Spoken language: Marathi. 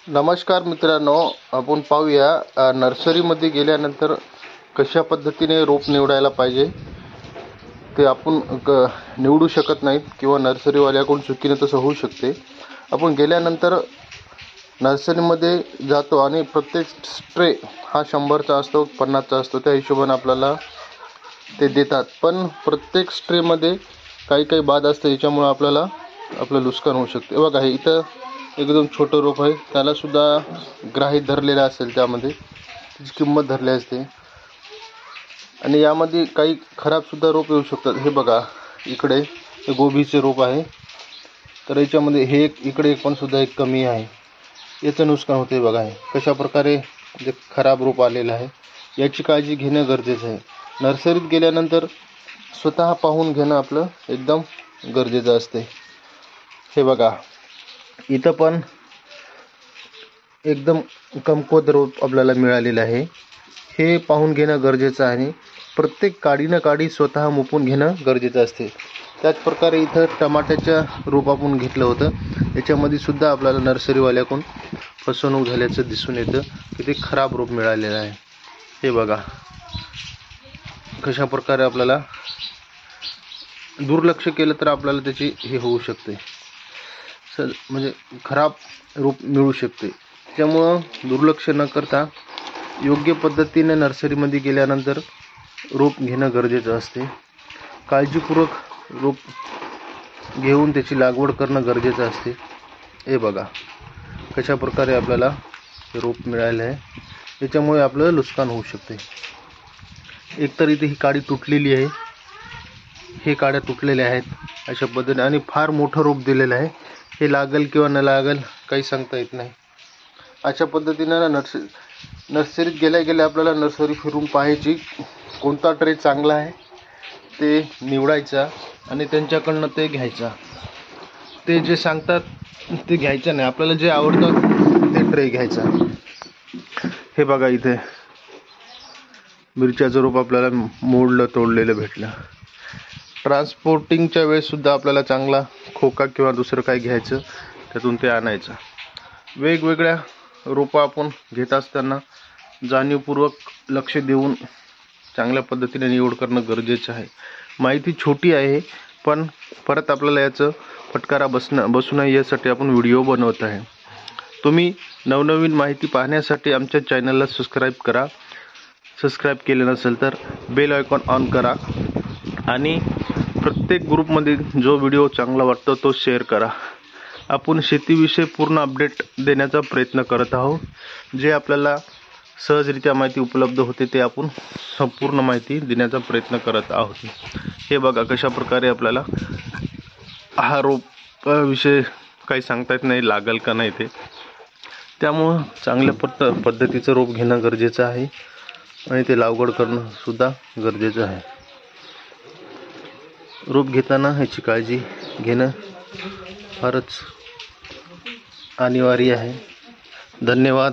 नमस्कार मित्रांनो, आपण पाहूया नर्सरीमध्ये गेल्यानंतर कशा पद्धतीने रोप निवडायला पाहिजे ते आपण निवडू शकत नाहीत किंवा नर्सरीवाल्याकडून चुकीने तसं होऊ शकते। आपण गेल्यानंतर नर्सरीमध्ये जातो आणि प्रत्येक स्ट्रे हा 100चा असतो, 50चा असतो, त्या हिशोबाने आपल्याला ते देतात। पण प्रत्येक स्ट्रेमध्ये काही बाद असते, याच्यामुळे आपल्याला आपलं नुकसान होऊ शकते। बघा, हे इथं एकदम छोटं रोप आहे, त्याला सुद्धा ग्राही धरलेला असेल, त्यामध्ये त्याची किंमत धरली असते। आणि यामध्ये काही खराब सुद्धा रोप येऊ शकतात। हे बघा, इकडे हे गोबीचे रोप आहे, तर याच्यामध्ये हे इकडे पण सुद्धा एक कमी आहे, याचं नुकसान होते। बघा, हे कशा प्रकारे जे खराब रोप आलेलं आहे, याची काळजी घेणं गरजेचं आहे। नर्सरीत गेल्यानंतर स्वतः पाहून घेणं आपलं एकदम गरजेचं असते। हे बघा, इथं पण एकदम कमकुवत रोप आपल्याला मिळालेलं आहे, हे पाहून घेणं गरजेचं आहे। प्रत्येक काडी ना काडी स्वतः मुपून घेणं गरजेचं असते। त्याच प्रकारे इथं टमाट्याचं रोप आपण घेतलं होतं, याच्यामध्ये सुद्धा आपल्याला नर्सरीवाल्याकडून फसवणूक झाल्याचं दिसून येतं की ते खराब रोप मिळालेलं आहे। हे बघा, कशा प्रकारे आपल्याला दुर्लक्ष केलं तर आपल्याला त्याची हे होऊ शकते, म्हणजे खराब रोप मिळू शकते। त्यामुळं दुर्लक्ष न करता योग्य पद्धतीने नर्सरीमध्ये गेल्यानंतर रोप घेणं गरजेचं असते। काळजीपूर्वक रोप घेऊन त्याची लागवड करणं गरजेचं असते। हे बघा, कशा प्रकारे आपल्याला रोप मिळाले आहे, त्याच्यामुळे आपलं नुकसान होऊ शकते। एकतर इथे ही काडी तुटलेली आहे, हे काड्या तुटलेल्या आहेत अशा पद्धतीने, आणि फार मोठं रोप दिलेलं आहे, हे लागल किंवा न लागल काही सांगता येत नाही। अशा पद्धतीने नर्सरीत गेल्या आपल्याला नर्सरी फिरून पाहायची, कोणता ट्रे चांगला आहे ते निवडायचा आणि त्यांच्याकडनं ते घ्यायचा। ते जे सांगतात ते घ्यायचं नाही, आपल्याला जे आवडतं ते ट्रे घ्यायचा। हे बघा, इथे मिरच्याचं रोप आपल्याला तोडलेलं भेटलं। ट्रान्सपोर्टिंगच्या वेळेस सुद्धा आपल्याला चांगला खोका किंवा दुसरं काही घ्यायचं, त्यातून ते आणायचं। वेगवेगळ्या रोपं आपण घेत असताना जाणीवपूर्वक लक्ष देऊन चांगल्या पद्धतीने निवड करणं गरजेचं आहे। माहिती छोटी आहे, पण परत आपल्याला याचं फटकारा बसू नये यासाठी आपण व्हिडिओ बनवत आहे। तुम्ही नवनवीन माहिती पाहण्यासाठी आमच्या चॅनलला सबस्क्राईब करा। सबस्क्राईब केले नसेल तर बेल आयकॉन ऑन करा आणि प्रत्येक ग्रुपमध्ये जो व्हिडिओ चांगला वाटतो तो शेअर करा। आपण शेतीविषयी पूर्ण अपडेट देण्याचा प्रयत्न करत आहोत। जे आपल्याला सहजरित्या माहिती उपलब्ध होते ते आपण संपूर्ण माहिती देण्याचा प्रयत्न करत आहोत। हे बघा, कशा प्रकारे आपल्याला हा रोप विषय काही सांगता येत नाही, लागल का नाही ते, त्यामुळं चांगल्या पद्धतीचं रोप घेणं गरजेचं आहे आणि ते लागवड करणं सुद्धा गरजेचं आहे। रोप घेताना ह्याची काळजी घेणं फारच अनिवार्य आहे। धन्यवाद।